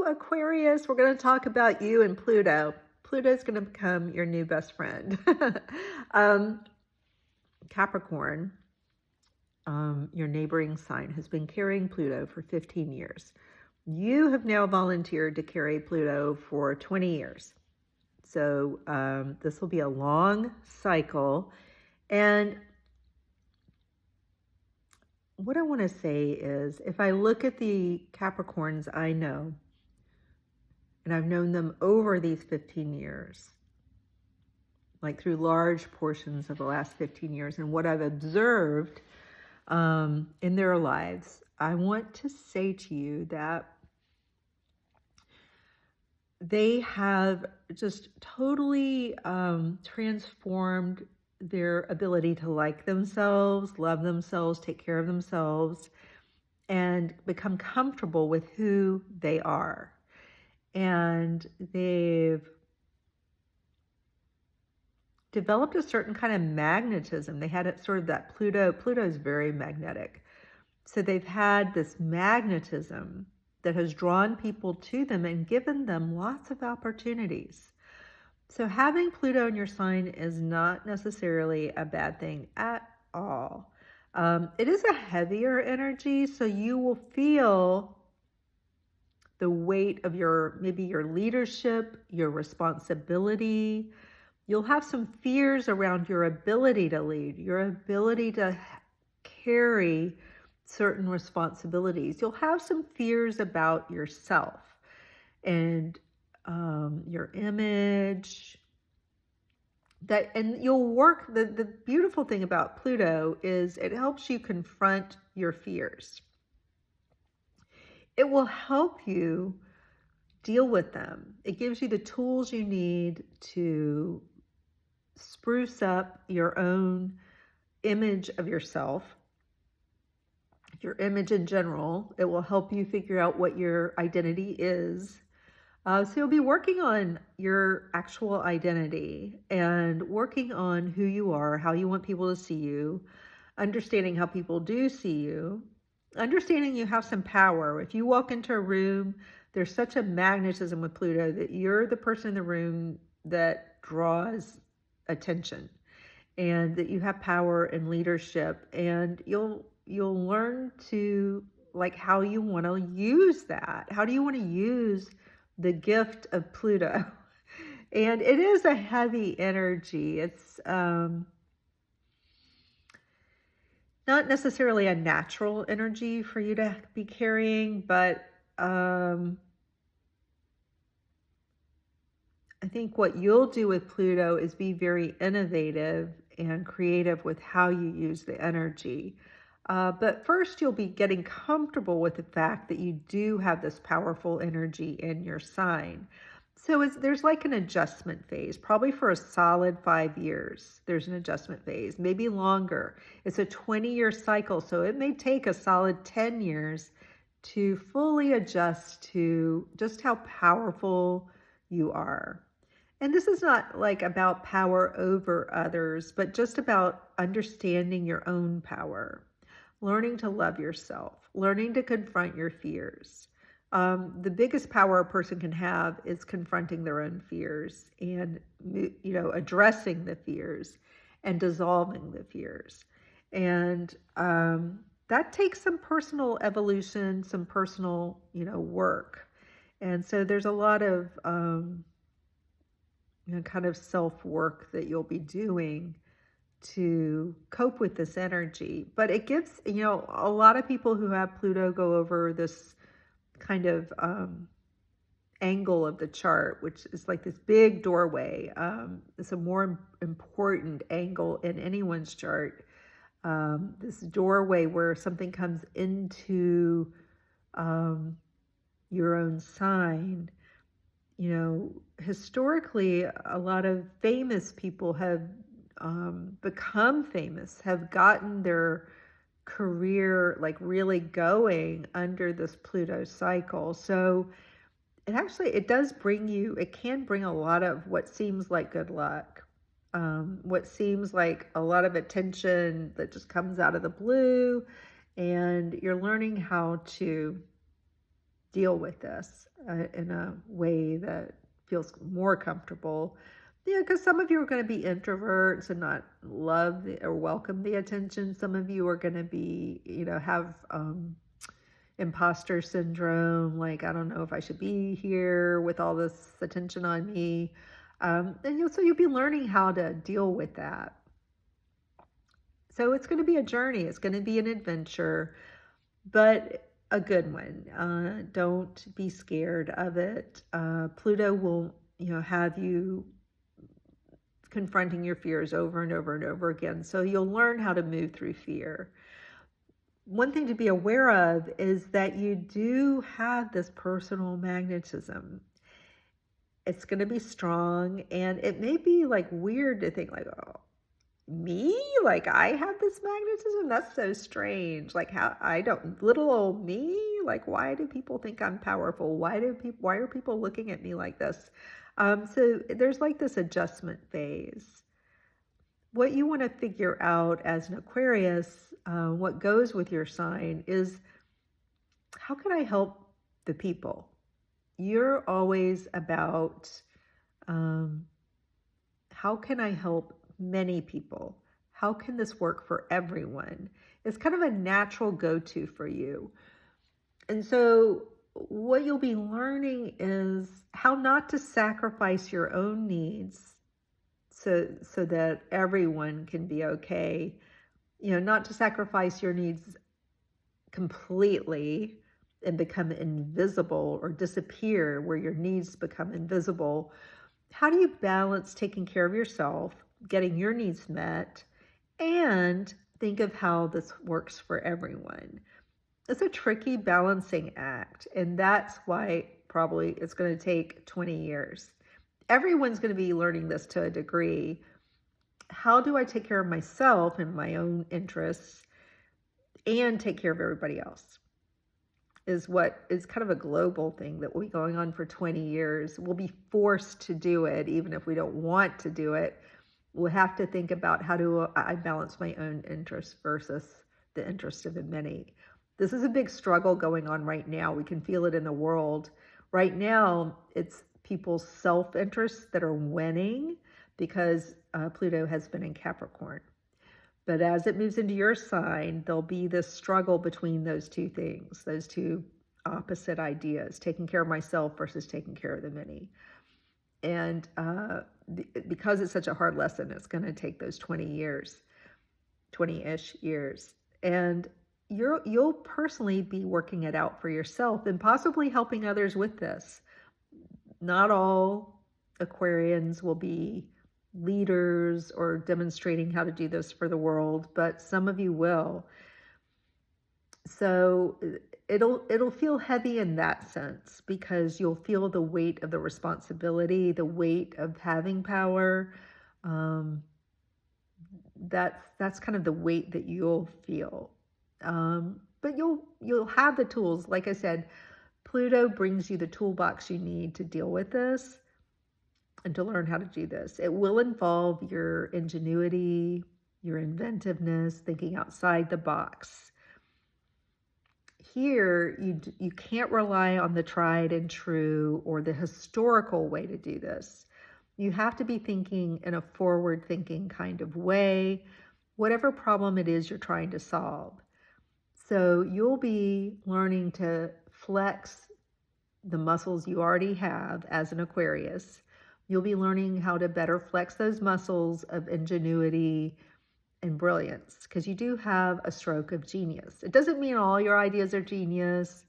Aquarius. We're going to talk about you and Pluto. Pluto's going to become your new best friend. um, Capricorn, your neighboring sign, has been carrying Pluto for 15 years. You have now volunteered to carry Pluto for 20 years. So this will be a long cycle. And what I want to say is, if I look at the Capricorns I know, and I've known them over these 15 years, like through large portions of the last 15 years, and what I've observed in their lives, I want to say to you that they have just totally transformed their ability to like themselves, love themselves, take care of themselves, and become comfortable with who they are. And they've developed a certain kind of magnetism. They had it sort of that Pluto is very magnetic. So they've had this magnetism that has drawn people to them and given them lots of opportunities. So having Pluto in your sign is not necessarily a bad thing at all. It is a heavier energy, so you will feel the weight of maybe your leadership, your responsibility. You'll have some fears around your ability to lead, your ability to carry certain responsibilities. You'll have some fears about yourself and your image. And you'll work, the beautiful thing about Pluto is it helps you confront your fears. It will help you deal with them. It gives you the tools you need to spruce up your own image of yourself, your image in general. It will help you figure out what your identity is. So you'll be working on your actual identity and working on who you are, how you want people to see you, understanding how people do see you, understanding you have some power. If you walk into a room, there's such a magnetism with Pluto that you're the person in the room that draws attention, and that you have power and leadership, and you'll learn to like how you want to use that. How do you want to use the gift of Pluto? And it is a heavy energy. It's not necessarily a natural energy for you to be carrying, but I think what you'll do with Pluto is be very innovative and creative with how you use the energy. But first, you'll be getting comfortable with the fact that you do have this powerful energy in your sign. So there's like an adjustment phase, probably for a solid 5 years. There's an adjustment phase, maybe longer. It's a 20-year cycle, so it may take a solid 10 years to fully adjust to just how powerful you are. And this is not like about power over others, but just about understanding your own power, learning to love yourself, learning to confront your fears. The biggest power a person can have is confronting their own fears and, addressing the fears and dissolving the fears. And that takes some personal evolution, some personal, work. And so there's a lot of, kind of self-work that you'll be doing to cope with this energy. But it gives, a lot of people who have Pluto go over this kind of angle of the chart, which is like this big doorway. It's a more important angle in anyone's chart. This doorway where something comes into your own sign. Historically, a lot of famous people have become famous, have gotten their career like really going under this Pluto cycle. So it does bring you, it can bring a lot of what seems like good luck, what seems like a lot of attention that just comes out of the blue, and you're learning how to deal with this in a way that feels more comfortable. Yeah, because some of you are going to be introverts and not love or welcome the attention. Some of you are going to be, have imposter syndrome, like, I don't know if I should be here with all this attention on me. So you'll be learning how to deal with that. So it's going to be a journey. It's going to be an adventure, but a good one. Don't be scared of it. Pluto will, have you confronting your fears over and over and over again. So you'll learn how to move through fear. One thing to be aware of is that you do have this personal magnetism. It's going to be strong, and it may be like weird to think like, oh, me? Like I have this magnetism? That's so strange. Like how I don't, little old me? Like why do people think I'm powerful? Why are people looking at me like this? So there's like this adjustment phase. What you want to figure out as an Aquarius, what goes with your sign is, how can I help the people? You're always about, how can I help many people? How can this work for everyone? It's kind of a natural go-to for you. And so what you'll be learning is how not to sacrifice your own needs so that everyone can be okay. Not to sacrifice your needs completely and become invisible or disappear where your needs become invisible. How do you balance taking care of yourself, getting your needs met, and think of how this works for everyone? It's a tricky balancing act, and that's why probably it's going to take 20 years. Everyone's going to be learning this to a degree. How do I take care of myself and my own interests and take care of everybody else? Is what is kind of a global thing that will be going on for 20 years. We'll be forced to do it, even if we don't want to do it. We'll have to think about, how do I balance my own interests versus the interest of the many. This is a big struggle going on right now. We can feel it in the world. Right now, it's people's self-interests that are winning because Pluto has been in Capricorn. But as it moves into your sign, there'll be this struggle between those two things, those two opposite ideas, taking care of myself versus taking care of the many. And because it's such a hard lesson, it's going to take those 20-ish years. And you'll personally be working it out for yourself and possibly helping others with this. Not all Aquarians will be leaders or demonstrating how to do this for the world, but some of you will. So it'll feel heavy in that sense, because you'll feel the weight of the responsibility, the weight of having power. That's kind of the weight that you'll feel. But you'll have the tools. Like I said, Pluto brings you the toolbox you need to deal with this and to learn how to do this. It will involve your ingenuity, your inventiveness, thinking outside the box. Here, you can't rely on the tried and true or the historical way to do this. You have to be thinking in a forward-thinking kind of way, whatever problem it is you're trying to solve. So you'll be learning to flex the muscles you already have as an Aquarius. You'll be learning how to better flex those muscles of ingenuity and brilliance, because you do have a stroke of genius. It doesn't mean all your ideas are genius.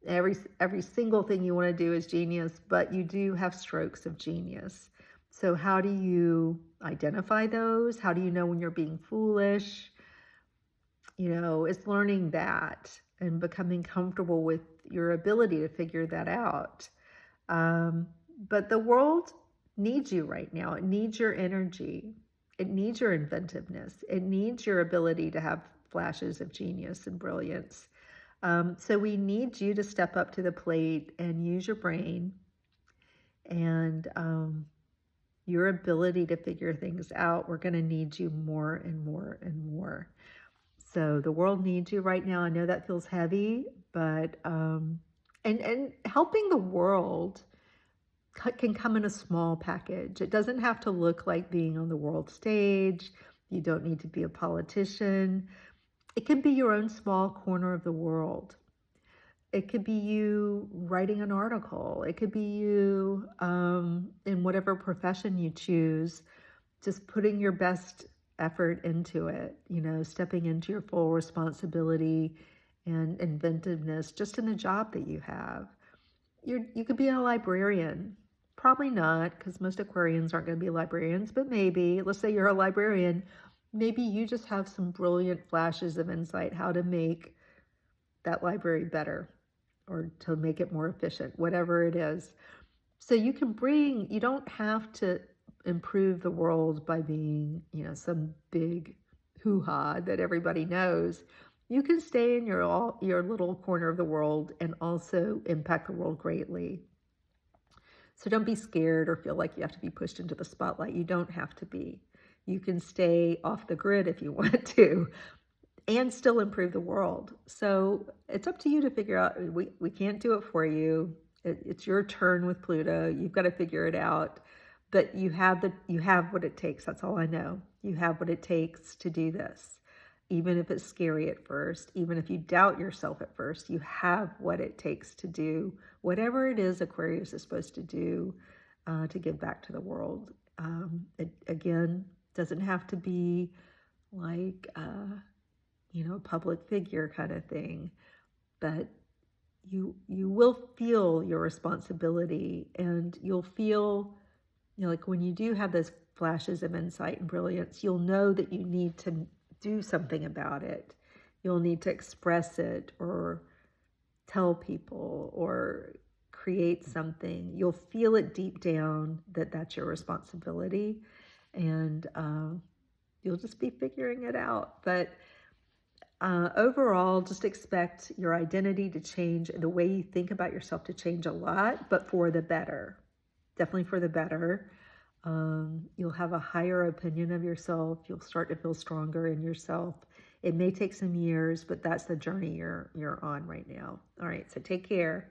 Every single thing you want to do is genius, but you do have strokes of genius. So how do you identify those? How do you know when you're being foolish? It's learning that and becoming comfortable with your ability to figure that out. But the world needs you right now. It needs your energy. It needs your inventiveness. It needs your ability to have flashes of genius and brilliance. So we need you to step up to the plate and use your brain and your ability to figure things out. We're going to need you more and more and more. So the world needs you right now. I know that feels heavy, but And helping the world can come in a small package. It doesn't have to look like being on the world stage. You don't need to be a politician. It can be your own small corner of the world. It could be you writing an article. It could be you, in whatever profession you choose, just putting your best effort into it, stepping into your full responsibility and inventiveness just in the job that you have. You could be a librarian. Probably not, because most Aquarians aren't going to be librarians, but maybe, let's say you're a librarian, maybe you just have some brilliant flashes of insight how to make that library better or to make it more efficient, whatever it is. So you don't have to improve the world by being, some big hoo-ha that everybody knows. You can stay in your little corner of the world and also impact the world greatly. So don't be scared or feel like you have to be pushed into the spotlight. You don't have to be. You can stay off the grid if you want to and still improve the world. So it's up to you to figure out. We can't do it for you. It's your turn with Pluto. You've got to figure it out. But you have what it takes. That's all I know. You have what it takes to do this. Even if it's scary at first, even if you doubt yourself at first, you have what it takes to do whatever it is Aquarius is supposed to do to give back to the world. It, again, doesn't have to be like, a public figure kind of thing, but you will feel your responsibility, and you'll feel, like when you do have those flashes of insight and brilliance, you'll know that you need to do something about it. You'll need to express it or tell people or create something. You'll feel it deep down that that's your responsibility, and you'll just be figuring it out. But overall, just expect your identity to change, the way you think about yourself to change a lot, but for the better. Definitely for the better. You'll have a higher opinion of yourself. You'll start to feel stronger in yourself. It may take some years, but that's the journey you're on right now. All right, so take care.